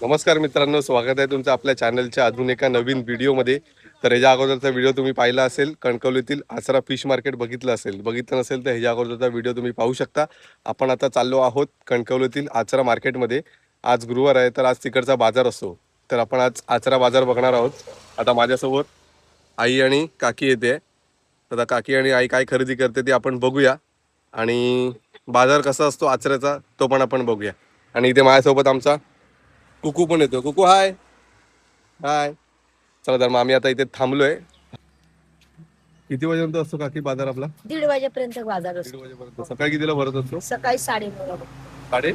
नमस्कार मित्रांनो, स्वागत आहे तुमचं आपल्या चॅनलच्या अजून एका नवीन व्हिडिओमध्ये. तर ह्याच्या अगोदरचा व्हिडिओ तुम्ही पाहिला असेल, कणकवलीतील आचरा फिश मार्केट बघितलं नसेल तर ह्याच्या अगोदरचा व्हिडिओ तुम्ही पाहू शकता. आपण आता चाललो आहोत कणकवलीतील आचरा मार्केटमध्ये. आज गुरुवार आहे तर आज तिकडचा बाजार असतो, तर आपण आज आचरा बाजार बघणार आहोत. आता माझ्यासोबत आई आणि काकी येते. आता काकी आणि आई काय खरेदी करते ते आपण बघूया आणि बाजार कसा असतो आचऱ्याचा तो पण आपण बघूया. आणि इथे माझ्यासोबत आमचा कुकू पण येतो. कुकू हाय हाय. चला तर मग आम्ही आता इथे थांबलोय. किती वाजेपर्यंत असतो काकी बाजार आपला? 1:30 वाजेपर्यंत बाजार 1:30 असतो. वाजेपर्यंत. सकाळी कितीला भरत असतो? सकाळी 9:30 9:30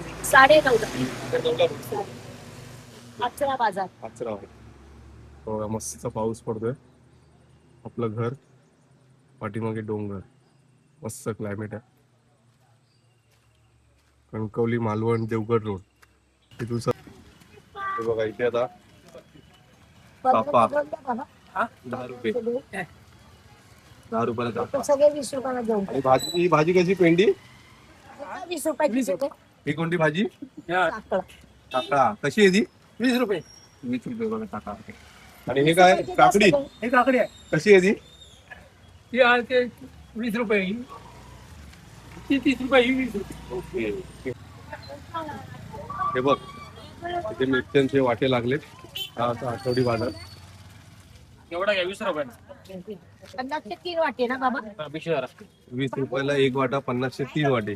आचरा बाजार. आचरा. हो, मस्त पाऊस पडतोय. आपलं घर पाठीमागे डोंगर, मस्त क्लायमेट आहे. कणकवली मालवण देवगड रोड तिथून हे बघा. इथे आता पापा 10 रुपये, 10 रुपयाला चापा. सगळे 20 रुपयाला घेऊन आणि भाजी, भाजी कशी पेंडी? 20 रुपयाची ही कोणती भाजी? काकड. टाकळा. कशी आहे ती? 20 रुपये. 20 रुपये बघा टाकळा. आणि हे काय? काकडी हे काकडी आहे. कशी आहे ती? ती आहे ते 20 रुपये. ती 30 रुपये, ही 20 रुपये. ओके. हे बघ, इथे मिरच्यांचे वाटे लागलेत. हा असा आठवडी बाजार. एवढा घ्या 20 रुपये. 50चे 3 वाटे ना बाबा? 20 रुपयाला एक वाटा, 50चे 3 वाटे.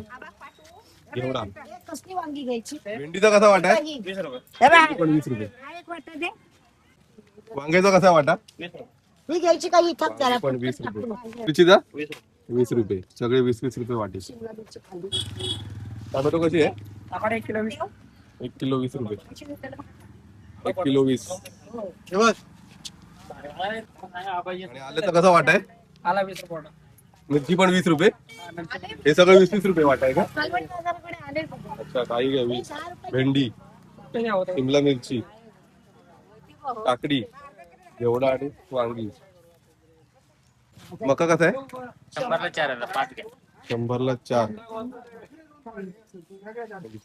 एवढा. कसली वांगी घ्यायची? भेंडीचा कसा वाटा आहे? 20 रुपये. भेंडी पण 20 रुपये. एक वाटा दे. वांग्याचा कसा वाटा? 20 रुपये. ही घ्यायची काही इथं वांगी पण 20 रुपये. मिरचीचा 20 रुपये. सगळे 20-20 रुपये वाटे. टोमॅटो कशी आहे? काकडी 1 किलो 20. 1 किलो 20 रुपये. 1 किलो 20. आणि आल्याचा कसा वाटा आहे? आला 20 रुपये. मिरची पण 20 रुपये. हे सगळं 20-20 रुपये वाटा आहे का? मालवण बाजाराकडे आले बघा. अच्छा, काही घ्या 20. 6 रुपये. भेंडी, ते नाही होत. शिमला मिरची, काकडी, घेवडा आणि वांगी. मका कसा आहे? 100ला 4 आहे. 5 घ्या. 100ला 4.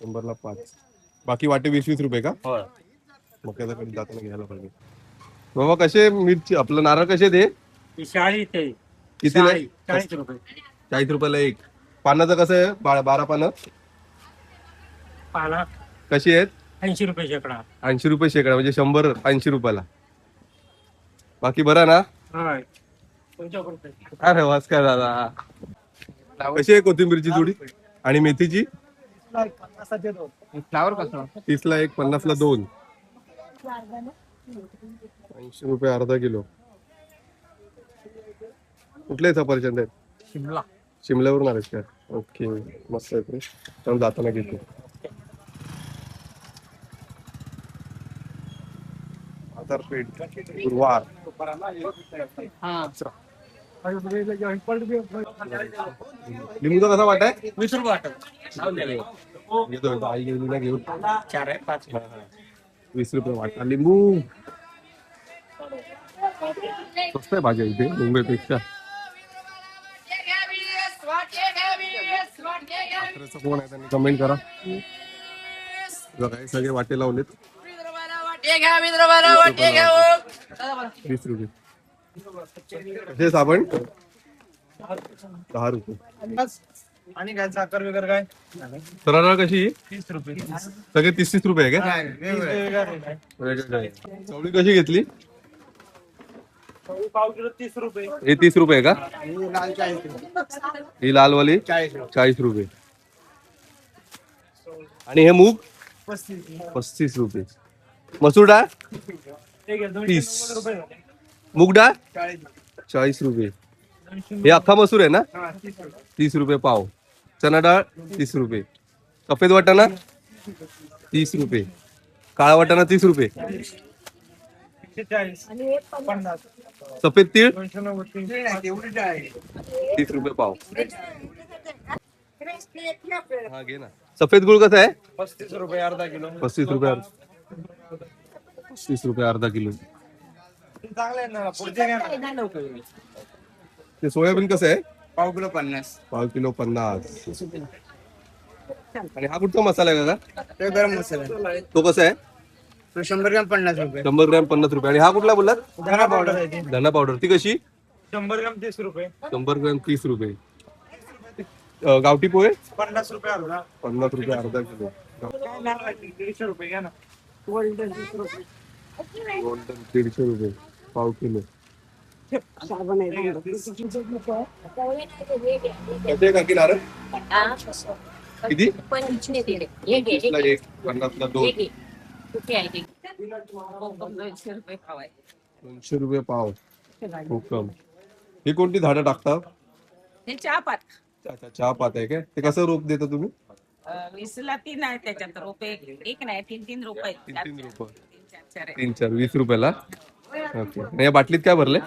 100ला 5. बाकी वाटे 20-20 रुपये का? हो. मक्याकडे जाताना घ्यायला पाहिजे. बाबा कसे मिरची आपलं नारळ कसे ते? ही 40 ते कितीला? 40 रुपये. 40 रुपयाला एक. पानाचं कसं आहे? 12 पानं पाना कशी आहेत? 80 रुपये शेकडा. 80 रुपये शेकडा, म्हणजे 100 80 रुपयाला. बाकी बरं ना? होय. तुमच्याकडे अरे वास काय दादा. कशी आहे कोथिंबीरची जुडी? आणि मेथीची? फ्लावर कसं? 30ला एक, 50ला 2. 80 रुपये अर्धा किलो. कुठले सफरचंद आहेत? शिमला. शिमल्यावरून आलेत का? ओके, मस्त आहे ते. तर जाताना घेतो. बाजारपेठ गुरुवार. हा. लिंबूचा कसा वाटा आहे? 20 रुपये वाटत. घेतो आई गेली घेऊन. 4 आहे 5. 20 रुपये वाटा लिंबू. स्वस्त आहे भाज्या इथे मुंबईपेक्षा. कोण आहे त्यांनी कमेंट करा. बघा सगळे वाटे लावलेत. 20 रुपये. कसे साबण? 10 रुपये. आणि काय साखर वगैरे काय? सरळ कशी? 30 रुपये. सगळे 30-30 रुपये आहे का? चवळी कशी घेतली? पाव किलो 30 रुपये. हे 30 रुपये आहे का? ही लालवाली 40 रुपये. आणि हे मूग 35 रुपये. मसूर डाळ 30. मूग डाळ 40 रुपये. हे अख्खा मसूर आहे ना? 30 रुपये पाव. चना डाळ 30 रुपये. सफेद वाटाणा 30 रुपये. काळा वाटाणा 30 रुपये. सफेद तीळ 30 रुपये पाव. हा घे ना. सफेद गुळ कसा आहे? 35 रुपये अर्धा किलो. 35 रुपये. 35 रुपये अर्धा किलो. चांगलं आहे ना. पुढचे घ्या ना. ते सोयाबीन कसं आहे? पाव किलो 50. पाव किलो 50. आणि हा कुठचा मसाला आहे का? ते गरम मसाला. तो कसा आहे? तो 100 ग्राम 50 रुपये. 100 ग्रॅम 50 रुपये. आणि हा कुठला बोललात? धना पावडर आहे ती धना पावडर, ती कशी? 100 ग्राम 30 रुपये. 100 ग्रॅम 30 रुपये. गावठी पोहे 50 रुपये अर्धा. 50 रुपये अर्धा किलो. काय नाव आहे? 150 रुपये घ्या ना. गोल्डन 20 रुपये. गोल्डन 150 रुपये पाव किलो. कसे काकी नारळ किती? 50ला एक, 50ला दोन. 200 रुपये पाव. कोकम. ही कोणती झाडं टाकता? चहापात अच्छा, चहा पात आहे काय? ते कसं रोप देता तुम्ही? 20ला 3 आहे त्याच्यात रोप एक नाही 3 रुपये 3 रुपये. 4 आहे. 3-4 20 रुपयाला. ओके. आणि या बाटलीत काय भरले?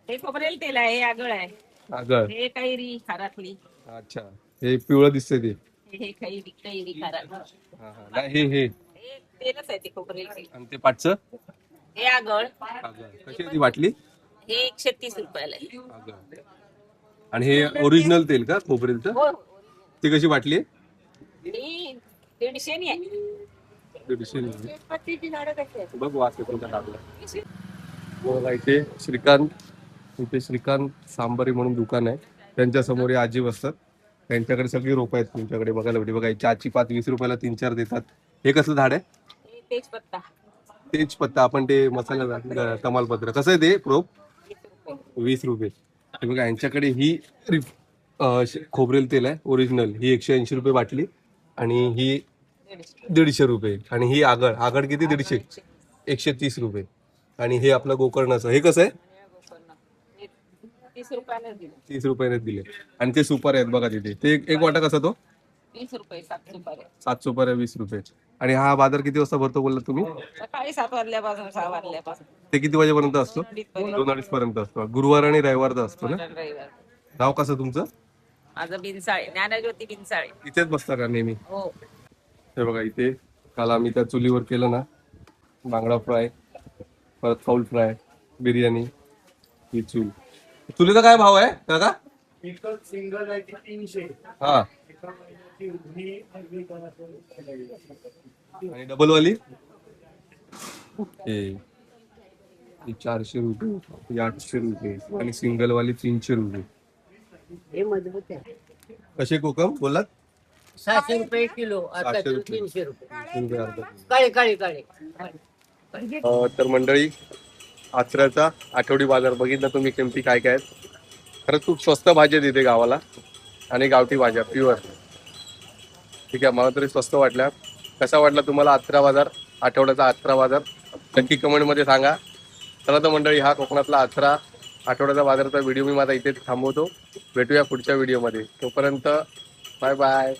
हे खोबरेल तेल आहे, हे आगळ आहे, आगळ. हे कैरी खारातली, अच्छा, हे पिवळं दिसतंय ते. हे कैरी कैरी खारातली, हा हा. नाही हे हे तेलच आहे ते खोबरेल तेल. आणि ते पाटचं हे आगळ आगळ. कशी आहे ती बाटली? हे 130 रुपयाला आहे. आगळ. आणि हे ओरिजिनल तेल का खोबरेलचं? हो ती कशी बाटली आहे? ही 150 नी आहे. 150. पत्तीची झाडं कशी आहेत? बघ वास येतो का टाकला. बघा इथे श्रीकांत, इथे श्रीकांत सांबारी म्हणून दुकान आहे. त्यांच्या समोर हे आजी बसतात. त्यांच्याकडे सगळी रोपं आहेत तुमच्याकडे बघायला भेटली. बघा चहाची पात 20 रुपयाला 3-4 देतात. हे कसलं झाड आहे? हे तेजपत्ता तेजपत्ता. आपण ते मसाला तमालपत्र कसं आहे ते रोप? 20 रुपये. 20 रुपये. हे बघा यांच्याकडे ही खोबरेल तेल आहे ओरिजिनल. ही 180 रुपये बाटली आणि ही 150 रुपये. आणि ही आगळ. आगळ किती? 150. 130 रुपये. आणि हे आपलं गोकर्णाचं. हे कसं आहे? हे 30 रुपयाला दिलं. 30 रुपयाने दिले. आणि ते सुपर आहेत बघा तिथे. ते एक वाटा कसा तो? 20 रुपये 7 रुपये 7 सुपर आहे 20 रुपये. आणि हा बाजार किती वाजता भरतो बोलला तुम्ही? सकाळी 7 वाजल्यापासून 6 वाजल्यापासून ते किती वाजेपर्यंत असतो? 2-2:30 पर्यंत असतो. गुरुवार आणि रविवारचा असतो ना? रविवार. नाव कसं तुमचं? माझं बिनसाळे, ज्ञानज्योती बिनसाळे. इथेच बसता का नेहमी? हो हे बघा इथे काल आम्ही त्या चुलीवर केलं ना बांगडा फ्राय, परत फाऊल फ्राय, बिर्याणी. ही चूल. चुलीचा काय भाव आहे काका? एकच सिंगल आहे ती 300. हा. आणि डबल वाली हे 400 रुपये, ही 800 रुपये आणि सिंगल वाली 300 रुपये. हे मजबूत आहे. कसे कोकम बोलात? 600 रुपये किलो, आता 600 रुपये. 300 रुपये. 300 रुपये अर्धा. काळे काळे काळे. तर मंडळी आचऱ्याचा आठवडी बाजार बघितला तुम्ही किमती काय काय आहेत. खरंच खूप स्वस्त भाज्या तिथे गावाला आणि गावठी भाज्या प्युअर. ठीक आहे, मला तरी स्वस्त वाटल्या. कसा वाटला तुम्हाला आचरा बाजार, आठवड्याचा आचरा बाजार? नक्की कमेंटमध्ये सांगा. चला तर मंडळी, हा कोकणातला आचरा आठवड्याचा बाजाराचा व्हिडिओ मी माझा इथेच थांबवतो. भेटूया पुढच्या व्हिडिओमध्ये. तोपर्यंत बाय बाय.